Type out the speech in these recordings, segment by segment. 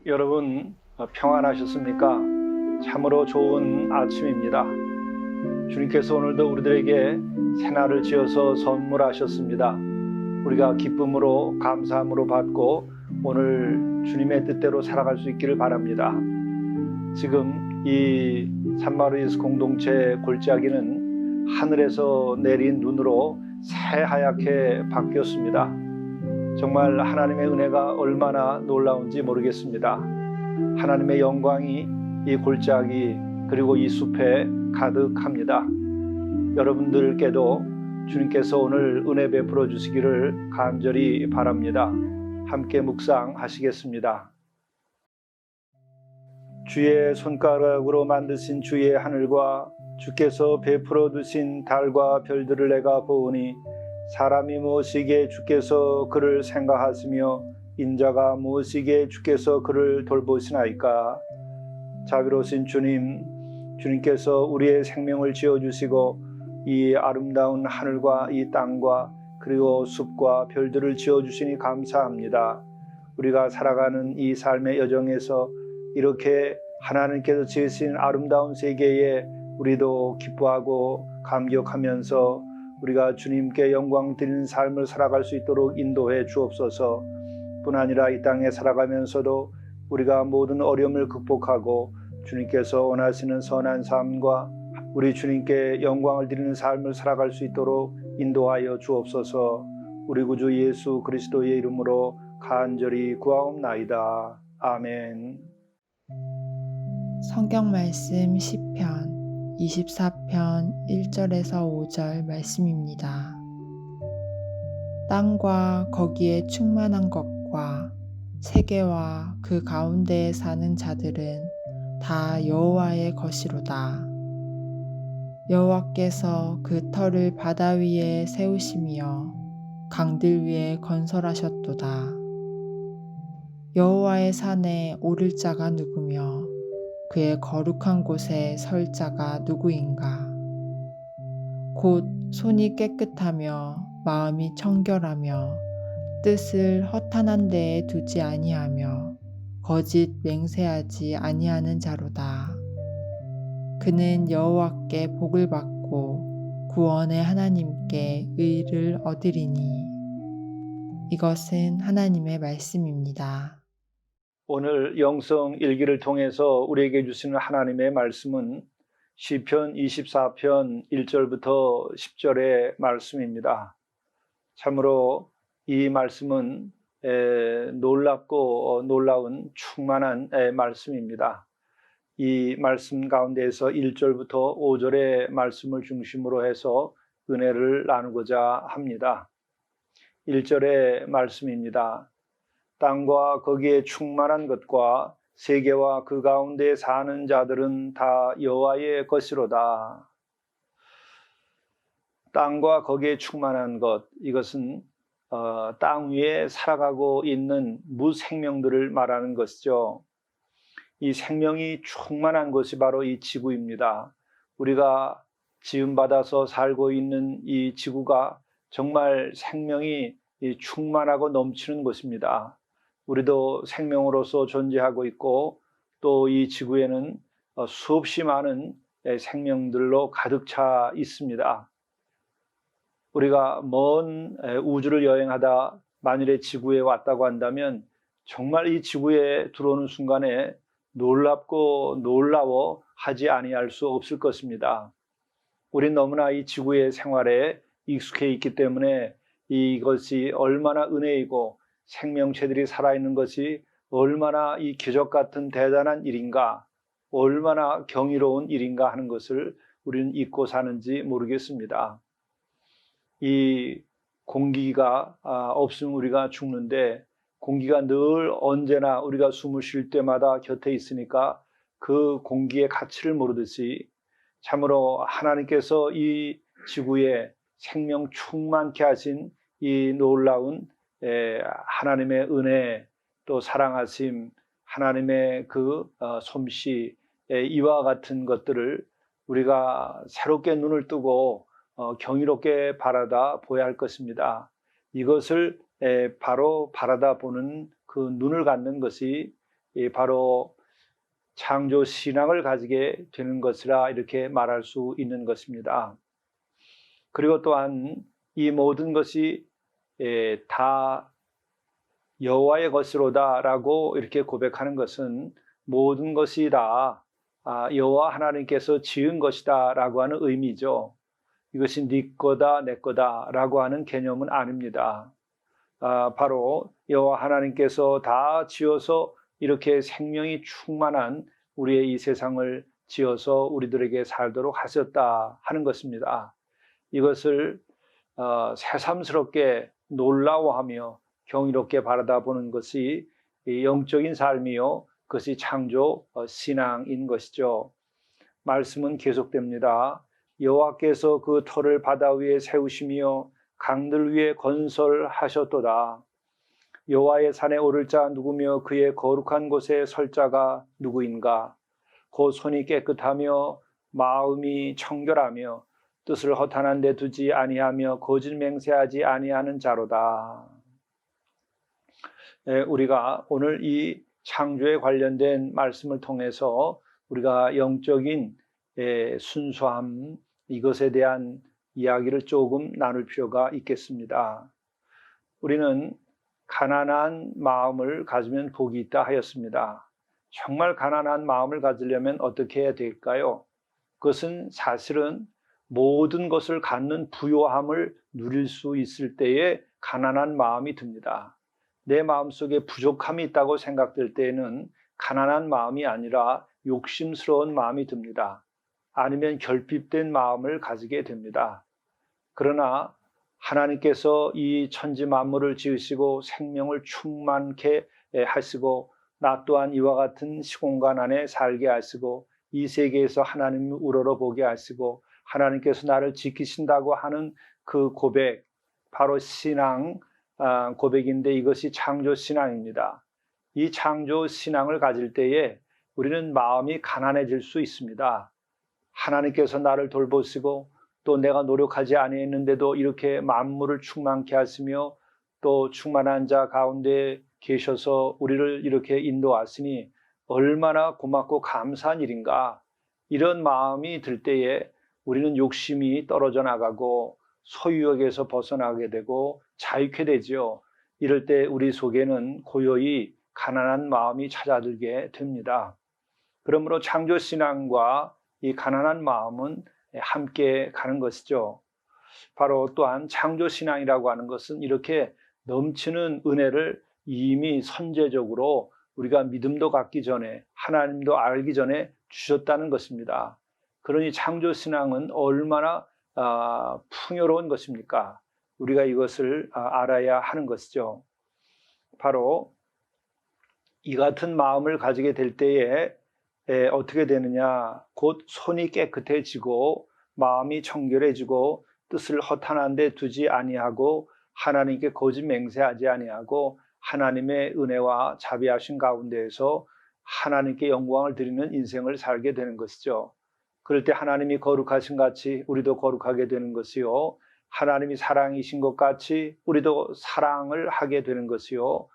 여러분 평안하셨습니까? 참으로 좋은 아침입니다. 주님께서 오늘도 우리들에게 새날을 지어서 선물하셨습니다. 우리가 기쁨으로 감사함으로 받고 오늘 주님의 뜻대로 살아갈 수 있기를 바랍니다. 지금 이 산마루이스 공동체 골짜기는 하늘에서 내린 눈으로 새하얗게 바뀌었습니다. 정말 하나님의 은혜가 얼마나 놀라운지 모르겠습니다. 하나님의 영광이 이 골짜기 그리고 이 숲에 가득합니다. 여러분들께도 주님께서 오늘 은혜 베풀어 주시기를 간절히 바랍니다. 함께 묵상하시겠습니다. 주의 손가락으로 만드신 주의 하늘과 주께서 베풀어 두신 달과 별들을 내가 보으니 사람이 무엇이기에 주께서 그를 생각하시며 인자가 무엇이기에 주께서 그를 돌보시나이까. 자비로우신 주님, 주님께서 우리의 생명을 지어주시고 이 아름다운 하늘과 이 땅과 그리고 숲과 별들을 지어주시니 감사합니다. 우리가 살아가는 이 삶의 여정에서 이렇게 하나님께서 지으신 아름다운 세계에 우리도 기뻐하고 감격하면서 우리가 주님께 영광 드리는 삶을 살아갈 수 있도록 인도해 주옵소서. 뿐 아니라 이 땅에 살아가면서도 우리가 모든 어려움을 극복하고 주님께서 원하시는 선한 삶과 우리 주님께 영광을 드리는 삶을 살아갈 수 있도록 인도하여 주옵소서. 우리 구주 예수 그리스도의 이름으로 간절히 구하옵나이다. 아멘. 성경 말씀 시편 24편 1절에서 5절 말씀입니다. 땅과 거기에 충만한 것과 세계와 그 가운데에 사는 자들은 다 여호와의 것이로다. 여호와께서 그 터를 바다 위에 세우시며 강들 위에 건설하셨도다. 여호와의 산에 오를 자가 누구며 그의 거룩한 곳에 설 자가 누구인가? 곧 손이 깨끗하며 마음이 청결하며 뜻을 허탄한 데에 두지 아니하며 거짓 맹세하지 아니하는 자로다. 그는 여호와께 복을 받고 구원의 하나님께 의를 얻으리니. 이것은 하나님의 말씀입니다. 오늘 영성 일기를 통해서 우리에게 주시는 하나님의 말씀은 시편 24편 1절부터 10절의 말씀입니다. 참으로 이 말씀은 놀랍고 놀라운 충만한 말씀입니다. 이 말씀 가운데에서 1절부터 5절의 말씀을 중심으로 해서 은혜를 나누고자 합니다. 1절의 말씀입니다. 땅과 거기에 충만한 것과 세계와 그 가운데 사는 자들은 다 여호와의 것이로다. 땅과 거기에 충만한 것, 이것은 땅 위에 살아가고 있는 무생명들을 말하는 것이죠. 이 생명이 충만한 것이 바로 이 지구입니다. 우리가 지음받아서 살고 있는 이 지구가 정말 생명이 충만하고 넘치는 곳입니다. 우리도 생명으로서 존재하고 있고 또 이 지구에는 수없이 많은 생명들로 가득 차 있습니다. 우리가 먼 우주를 여행하다 만일에 지구에 왔다고 한다면 정말 이 지구에 들어오는 순간에 놀랍고 놀라워 하지 아니할 수 없을 것입니다. 우린 너무나 이 지구의 생활에 익숙해 있기 때문에 이것이 얼마나 은혜이고 생명체들이 살아있는 것이 얼마나 이 기적 같은 대단한 일인가, 얼마나 경이로운 일인가 하는 것을 우리는 잊고 사는지 모르겠습니다. 이 공기가 없으면 우리가 죽는데 공기가 늘 언제나 우리가 숨을 쉴 때마다 곁에 있으니까 그 공기의 가치를 모르듯이 참으로 하나님께서 이 지구에 생명 충만케 하신 이 놀라운 하나님의 은혜 또 사랑하심 하나님의 그 솜씨 이와 같은 것들을 우리가 새롭게 눈을 뜨고 경이롭게 바라다 보아야 할 것입니다. 이것을 바로 바라다 보는 그 눈을 갖는 것이 바로 창조 신앙을 가지게 되는 것이라 이렇게 말할 수 있는 것입니다. 그리고 또한 이 모든 것이 다 여호와의 것이로다라고 이렇게 고백하는 것은 모든 것이 다 여호와 하나님께서 지은 것이다라고 하는 의미죠. 이것이 네 거다 내 거다라고 하는 개념은 아닙니다. 바로 여호와 하나님께서 다 지어서 이렇게 생명이 충만한 우리의 이 세상을 지어서 우리들에게 살도록 하셨다 하는 것입니다. 이것을 새삼스럽게 놀라워하며 경이롭게 바라다보는 것이 영적인 삶이요 그것이 창조 신앙인 것이죠. 말씀은 계속됩니다. 여호와께서 그 터를 바다 위에 세우시며 강들 위에 건설하셨도다. 여호와의 산에 오를 자 누구며 그의 거룩한 곳에 설 자가 누구인가? 곧 손이 깨끗하며 마음이 청결하며 뜻을 허탄한 데 두지 아니하며 거짓 맹세하지 아니하는 자로다. 우리가 오늘 이 창조에 관련된 말씀을 통해서 우리가 영적인 순수함 이것에 대한 이야기를 조금 나눌 필요가 있겠습니다. 우리는 가난한 마음을 가지면 복이 있다 하였습니다. 정말 가난한 마음을 가지려면 어떻게 해야 될까요? 그것은 사실은 모든 것을 갖는 부요함을 누릴 수 있을 때에 가난한 마음이 듭니다. 내 마음속에 부족함이 있다고 생각될 때에는 가난한 마음이 아니라 욕심스러운 마음이 듭니다. 아니면 결핍된 마음을 가지게 됩니다. 그러나 하나님께서 이 천지 만물을 지으시고 생명을 충만케 하시고 나 또한 이와 같은 시공간 안에 살게 하시고 이 세계에서 하나님을 우러러보게 하시고 하나님께서 나를 지키신다고 하는 그 고백, 바로 신앙 고백인데 이것이 창조 신앙입니다. 이 창조 신앙을 가질 때에 우리는 마음이 가난해질 수 있습니다. 하나님께서 나를 돌보시고 또 내가 노력하지 아니했는데도 이렇게 만물을 충만케 하시며 또 충만한 자 가운데 계셔서 우리를 이렇게 인도하시니 얼마나 고맙고 감사한 일인가. 이런 마음이 들 때에 우리는 욕심이 떨어져 나가고 소유욕에서 벗어나게 되고 자유케 되지요. 이럴 때 우리 속에는 고요히 가난한 마음이 찾아들게 됩니다. 그러므로 창조신앙과 이 가난한 마음은 함께 가는 것이죠. 바로 또한 창조신앙이라고 하는 것은 이렇게 넘치는 은혜를 이미 선제적으로 우리가 믿음도 갖기 전에 하나님도 알기 전에 주셨다는 것입니다. 그러니 창조신앙은 얼마나 풍요로운 것입니까? 우리가 이것을 알아야 하는 것이죠. 바로 이 같은 마음을 가지게 될 때에 어떻게 되느냐? 곧 손이 깨끗해지고 마음이 청결해지고 뜻을 허탄한 데 두지 아니하고 하나님께 거짓 맹세하지 아니하고 하나님의 은혜와 자비하신 가운데에서 하나님께 영광을 드리는 인생을 살게 되는 것이죠. 그럴 때 하나님이 거룩하신 같이 우리도 거룩하게 되는 것이요. 하나님이 사랑이신 것 같이 우리도 사랑을 하게 되는 것이요.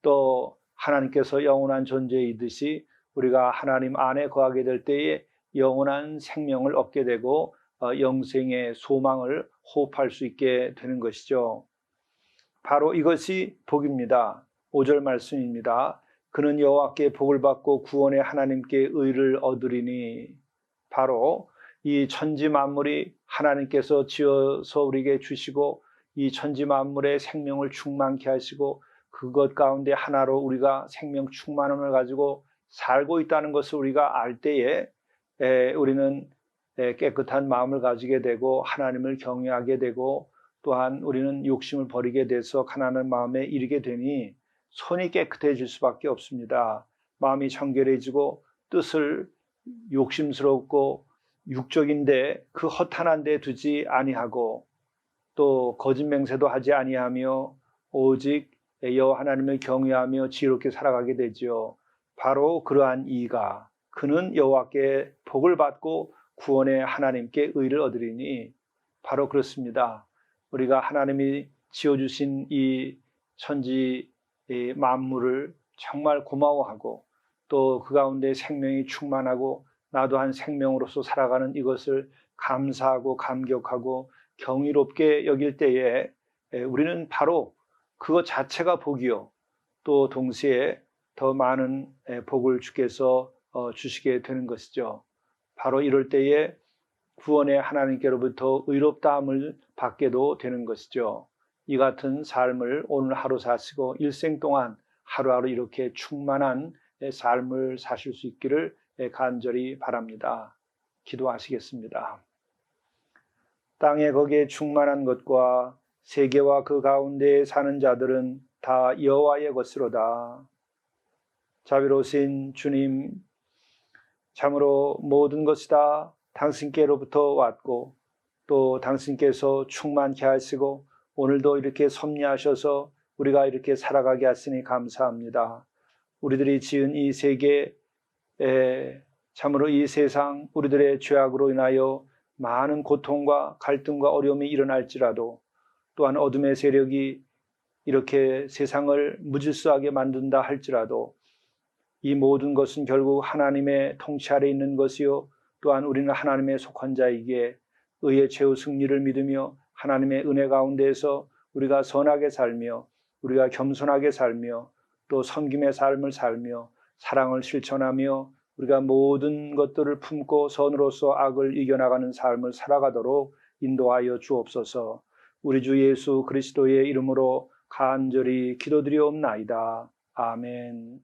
또 하나님께서 영원한 존재이듯이 우리가 하나님 안에 거하게 될 때에 영원한 생명을 얻게 되고 영생의 소망을 호흡할 수 있게 되는 것이죠. 바로 이것이 복입니다. 5절 말씀입니다. 그는 여호와께 복을 받고 구원의 하나님께 의를 얻으리니. 바로 이 천지 만물이 하나님께서 지어서 우리에게 주시고 이 천지 만물의 생명을 충만케 하시고 그것 가운데 하나로 우리가 생명 충만함을 가지고 살고 있다는 것을 우리가 알 때에 우리는 깨끗한 마음을 가지게 되고 하나님을 경외하게 되고 또한 우리는 욕심을 버리게 돼서 가난한 마음에 이르게 되니 손이 깨끗해질 수밖에 없습니다. 마음이 청결해지고 뜻을 욕심스럽고 육적인데 그 허탄한 데 두지 아니하고 또 거짓 맹세도 하지 아니하며 오직 여호와 하나님을 경외하며 지혜롭게 살아가게 되지요. 바로 그러한 이가 그는 여호와께 복을 받고 구원의 하나님께 의를 얻으리니 바로 그렇습니다. 우리가 하나님이 지어주신 이 천지 만물을 정말 고마워하고 또 그 가운데 생명이 충만하고 나도 한 생명으로서 살아가는 이것을 감사하고 감격하고 경이롭게 여길 때에 우리는 바로 그것 자체가 복이요. 또 동시에 더 많은 복을 주께서 주시게 되는 것이죠. 바로 이럴 때에 구원의 하나님께로부터 의롭다함을 받게도 되는 것이죠. 이 같은 삶을 오늘 하루 사시고 일생 동안 하루하루 이렇게 충만한 삶을 사실 수 있기를 간절히 바랍니다. 기도하시겠습니다. 땅에 거기에 충만한 것과 세계와 그 가운데에 사는 자들은 다 여호와의 것이로다. 자비로우신 주님, 참으로 모든 것이 다 당신께로부터 왔고 또 당신께서 충만케 하시고 오늘도 이렇게 섭리하셔서 우리가 이렇게 살아가게 하시니 감사합니다. 우리들이 지은 이 세계, 참으로 이 세상 우리들의 죄악으로 인하여 많은 고통과 갈등과 어려움이 일어날지라도 또한 어둠의 세력이 이렇게 세상을 무질서하게 만든다 할지라도 이 모든 것은 결국 하나님의 통치 아래 있는 것이요 또한 우리는 하나님의 속한 자이기에 의의 최후 승리를 믿으며 하나님의 은혜 가운데에서 우리가 선하게 살며 우리가 겸손하게 살며 또 섬김의 삶을 살며 사랑을 실천하며 우리가 모든 것들을 품고 선으로서 악을 이겨나가는 삶을 살아가도록 인도하여 주옵소서. 우리 주 예수 그리스도의 이름으로 간절히 기도드리옵나이다. 아멘.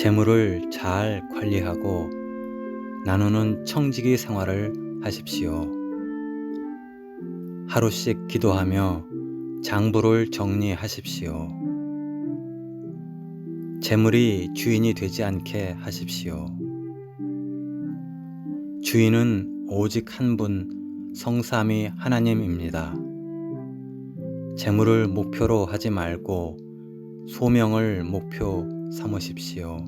재물을 잘 관리하고 나누는 청지기 생활을 하십시오. 하루씩 기도하며 장부를 정리하십시오. 재물이 주인이 되지 않게 하십시오. 주인은 오직 한 분, 성삼위 하나님입니다. 재물을 목표로 하지 말고 소명을 목표 삼으십시오.